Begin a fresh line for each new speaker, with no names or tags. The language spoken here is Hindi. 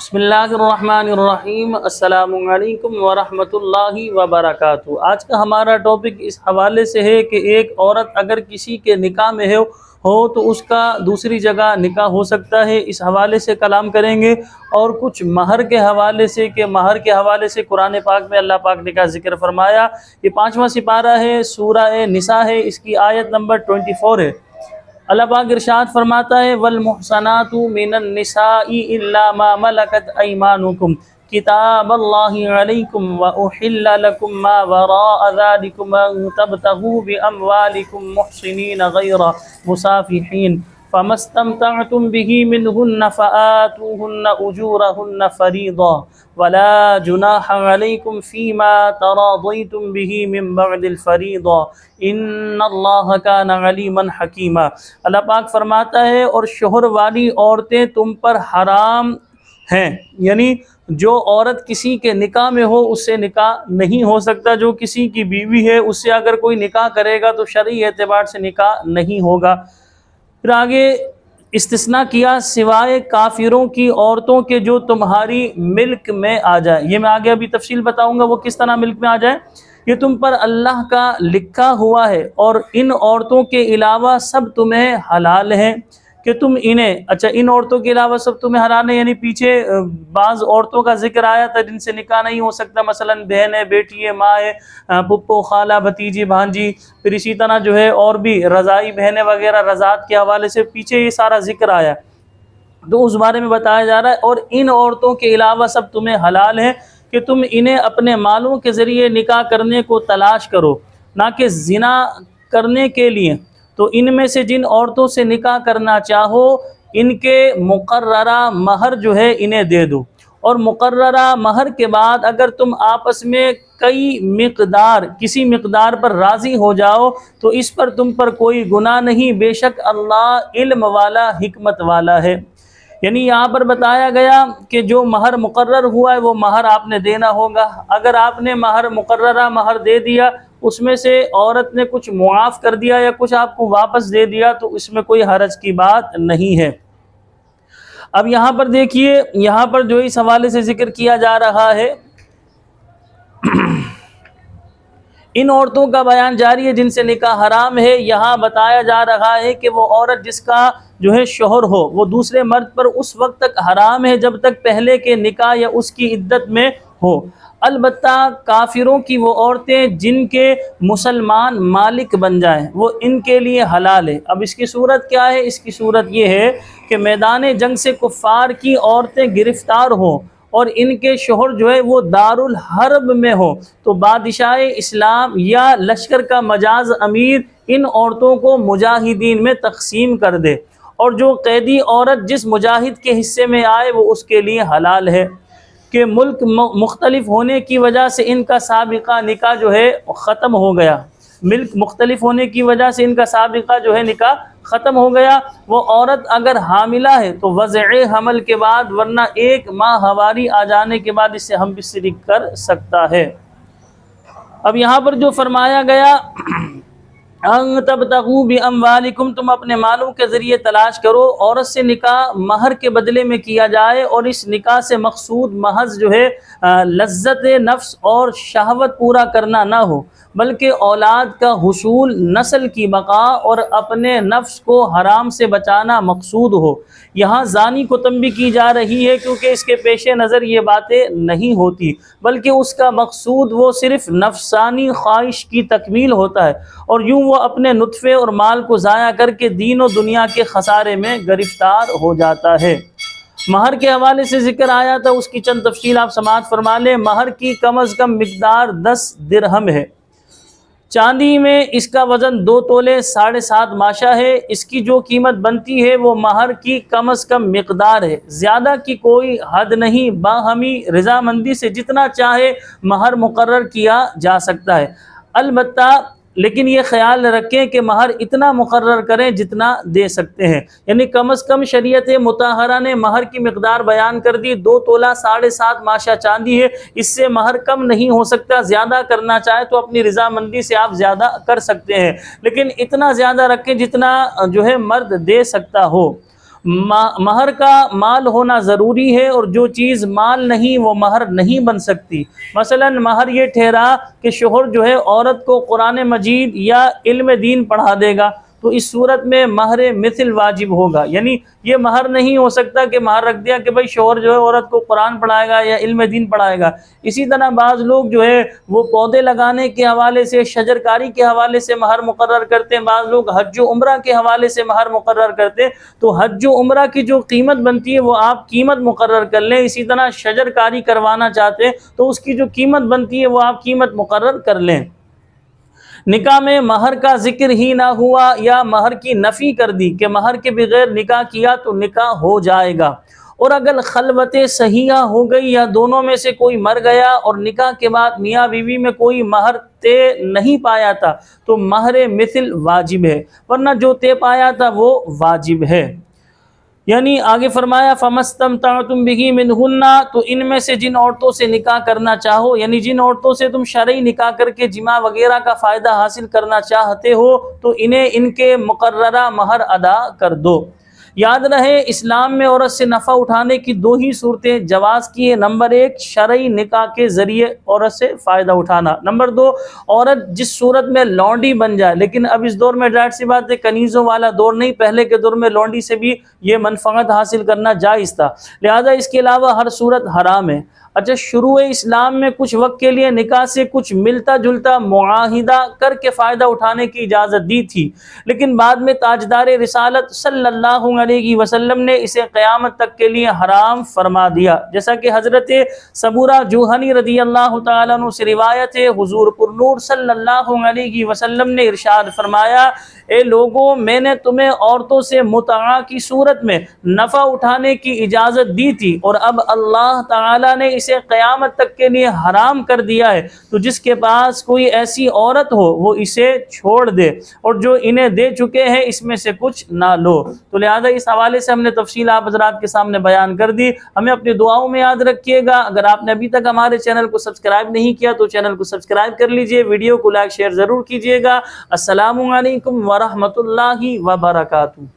बिस्मिल्लाहिर्रहमानिर्रहीम अस्सलामुअलैकुम वरहमतुल्लाहि वबरकातुहू। आज का हमारा टॉपिक इस हवाले से है कि एक औरत अगर किसी के निकाह में हो तो उसका दूसरी जगह निकाह हो सकता है। इस हवाले से कलाम करेंगे और कुछ महर के हवाले से कि महर के हवाले से कुरान पाक में अल्लाह पाक ने क्या ज़िक्र फरमाया। ये 5वां सिपारा है, सूरह निसा है, इसकी आयत नंबर 24 है। अल्लाह पाक इरशाद फरमाता है वल मुहसनातु मिनन निसाई इल्ला मा मलकत अयमानुकुम किताबल्लाहि अलैकुम व उहिल्ला लकुम मा वराअ ज़ालिकुम अन तबतगू बि अमवालिकुम मुहसिनीन गैरा मुसाफिहीन फमस्तमतअतुम बिही मिनहुन्न फआतूहुन्न उजूरहुन्न फरीदा वला जुनाह अलैकुम फीमा तरादयतुम बिही मिन बअदिल फरीदा इन्नल्लाह काना अलीमन हकीमा। अल्लाह पाक फरमाता है और शोहर वाली औरतें तुम पर हराम हैं, यानी जो औरत किसी के निकाह में हो उससे निकाह नहीं हो सकता। जो किसी की बीवी है उससे अगर कोई निकाह करेगा तो शरई एतबार से निकाह नहीं होगा। फिर आगे इस्तिस्ना किया सिवाय काफिरों की औरतों के जो तुम्हारी मिल्क में आ जाए। ये मैं आगे अभी तफसील बताऊंगा वो किस तरह मिल्क में आ जाए। ये तुम पर अल्लाह का लिखा हुआ है और इन औरतों के अलावा सब तुम्हें हलाल हैं कि तुम इन्हें, अच्छा इन औरतों के अलावा सब तुम्हें हलाल है, यानी पीछे बाज़ औरतों का जिक्र आया था जिनसे निकाह नहीं हो सकता, मसलन बहन है, बेटी है, माँ है, पुप्पो, खाला, भतीजी, भांजी। फिर इसी तरह जो है और भी रज़ाई बहनें वगैरह रज़ात के हवाले से पीछे ये सारा जिक्र आया, तो उस बारे में बताया जा रहा है। और इन औरतों के अलावा सब तुम्हें हलाल है कि तुम इन्हें अपने मालों के ज़रिए निकाह करने को तलाश करो, ना कि ज़िना करने के लिए। तो इनमें से जिन औरतों से निकाह करना चाहो इनके मुकर्ररा महर जो है इन्हें दे दो, और मुकर्ररा महर के बाद अगर तुम आपस में कई मिक़दार किसी मिक़दार पर राज़ी हो जाओ तो इस पर तुम पर कोई गुनाह नहीं, बेशक अल्लाह इल्म वाला हिकमत वाला है। यानी यहाँ पर बताया गया कि जो महर मुकर्रर हुआ है वो महर आपने देना होगा। अगर आपने महर मुकर्ररा महर दे दिया, उसमें से औरत ने कुछ मुआफ़ कर दिया या कुछ आपको वापस दे दिया तो इसमें कोई हरज की बात नहीं है। अब यहाँ पर देखिए, यहाँ पर जो इस हवाले से जिक्र किया जा रहा है इन औरतों का बयान जारी है जिनसे निकाह हराम है। यहाँ बताया जा रहा है कि वो औरत जिसका जो है शोहर हो वो दूसरे मर्द पर उस वक्त तक हराम है जब तक पहले के निकाह या उसकी इद्दत में हो। अलबत्ता काफिरों की वो औरतें जिनके मुसलमान मालिक बन जाएं वो इनके लिए हलाल है। अब इसकी सूरत क्या है? इसकी सूरत ये है कि मैदान जंग से कुफ़ार की औरतें गिरफ़्तार हों और इनके शोहर जो है वो दारुल हर्ब में हो तो बादशाह इस्लाम या लश्कर का मजाज अमीर इन औरतों को मुजाहिदीन में तकसीम कर दे, और जो कैदी औरत जिस मुजाहिद के हिस्से में आए वो उसके लिए हलाल है। कि मुल्क मुख्तलिफ होने की वजह से इनका साबिक़ा निकाह जो है ख़त्म हो गया, मिल्क मुख्तलिफ होने की वजह से इनका साबिक़ा जो है निकाह ख़त्म हो गया। वो औरत अगर हामिला है तो वज़े हमल के बाद, वरना 1 माह हवारी आ जाने के बाद इससे हम बिस्तरी कर सकता है। अब यहाँ पर जो फरमाया गया अन तबतगू बि अमवालिकुम, तुम अपने मालों के ज़रिए तलाश करो। औरत से निकाह महर के बदले में किया जाए और इस निकाह से मकसूद महज जो है लज्जत नफ्स और शहवत पूरा करना ना हो, बल्कि औलाद का हुसूल, नस्ल की बका और अपने नफ्स को हराम से बचाना मकसूद हो। यहाँ ज़ानी को तंबीह की जा रही है क्योंकि इसके पेश नज़र ये बातें नहीं होती, बल्कि उसका मकसूद वो सिर्फ़ नफसानी ख्वाहिश की तकमील होता है और यूँ वो अपने नुत्फ़े और माल को ज़ाया करके दीन और दुनिया के खसारे में गिरफ़्तार हो जाता है। महर के हवाले से ज़िक्र आया था, उसकी चंद तफसील आप समाअत फरमा लें। महर की कम अज़ कम मिक़दार 10 दिरहम है। चांदी में इसका वज़न 2 तोले 7.5 माशा है। इसकी जो कीमत बनती है वो महर की कम अज़ कम मिक़दार है, ज़्यादा की कोई हद नहीं। बाहमी रज़ामंदी से जितना चाहे महर मुकर्रर किया जा सकता है, अलबत्ता लेकिन ये ख्याल रखें कि महर इतना मुकर्रर करें जितना दे सकते हैं। यानी कम अज़ कम शरीयत मुताहरा ने महर की मिक़दार बयान कर दी, 2 तोला 7.5 माशा चांदी है, इससे महर कम नहीं हो सकता। ज़्यादा करना चाहे तो अपनी रज़ामंदी से आप ज़्यादा कर सकते हैं, लेकिन इतना ज़्यादा रखें जितना जो है मर्द दे सकता हो। महर का माल होना ज़रूरी है, और जो चीज़ माल नहीं वो महर नहीं बन सकती। मसलन महर ये ठहरा कि शोहर जो है औरत को कुरान मजीद या इल्म दीन पढ़ा देगा, तो इस सूरत में महर मिथिल वाजिब होगा। यानी ये महर नहीं हो सकता कि महर रख दिया कि भाई शोहर जो है औरत को कुरान पढ़ाएगा या इल्म दीन पढ़ाएगा। इसी तरह बाज़ लोग जो है वो पौधे लगाने के हवाले से, शजरकारी के हवाले से महर मुकर्रर करते हैं, बाज़ लोग हज व उम्रा के हवाले से महर मुकर्रर करते हैं। तो हज व उम्रा की जो कीमत बनती है वो आप कीमत मुकर्रर कर लें। इसी तरह शजरकारी करवाना चाहते हैं तो उसकी जो कीमत बनती है वो आप कीमत मुकर्रर कर लें। निकाह में महर का जिक्र ही ना हुआ या महर की नफ़ी कर दी कि महर के बगैर निकाह किया तो निकाह हो जाएगा। और अगर खलवत सहिया हो गई या दोनों में से कोई मर गया और निकाह के बाद मियाँ बीवी में कोई महर तय नहीं पाया था तो महर मिथिल वाजिब है, वरना जो तय पाया था वो वाजिब है। यानी आगे फरमाया फमस्तमतअतुम बिही मिनहुन्ना, तो इनमें से जिन औरतों से निकाह करना चाहो, यानी जिन औरतों से तुम शरई निकाह करके जिमा वगैरह का फ़ायदा हासिल करना चाहते हो तो इन्हें इनके मुकर्ररा महर अदा कर दो। याद रहे इस्लाम में औरत से नफ़ा उठाने की दो ही सूरतें जवाज़ की है। नंबर 1 शरई निकाह के ज़रिए औरत से फ़ायदा उठाना। नंबर 2 औरत जिस सूरत में लौंडी बन जाए, लेकिन अब इस दौर में जाहिर सी बात है कनीज़ों वाला दौर नहीं, पहले के दौर में लौंडी से भी ये मनफ़अत हासिल करना जायज़ था, लिहाजा इसके अलावा हर सूरत हराम है। अच्छा, शुरू इस्लाम में कुछ वक्त के लिए निकाह से कुछ मिलता जुलता मुआहिदा करके फ़ायदा उठाने की इजाज़त दी थी, लेकिन बाद में ताजदार रिसालत सल्लल्लाहु अलैहि वसल्लम ने इसे क़यामत तक के लिए हराम फरमा दिया। जैसा कि हज़रत सबूरा जुहनी रज़ियल्लाहु तआला अन्हु से रिवायत है, हुज़ूर पुरनूर सल्लल्लाहु अलैहि वसल्लम ने इरशाद फरमाया, ए लोगों, मैंने तुम्हें औरतों से मुतआ की सूरत में नफ़ा उठाने की इजाज़त दी थी और अब अल्लाह ताला ने इसे क़यामत तक के लिए हराम कर दिया है, तो जिसके पास कोई ऐसी औरत हो वो इसे छोड़ दे और जो इन्हें दे चुके हैं इसमें से कुछ ना लो। तो लिहाजा इस हवाले से हमने तफसील आप हज़रात के सामने बयान कर दी। हमें अपनी दुआओं में याद रखिएगा। अगर आपने अभी तक हमारे चैनल को सब्सक्राइब नहीं किया तो चैनल को सब्सक्राइब कर लीजिए, वीडियो को लाइक शेयर ज़रूर कीजिएगा। अस्सलामु अलैकुम व रहमतुल्लाहि व बरकातुहू।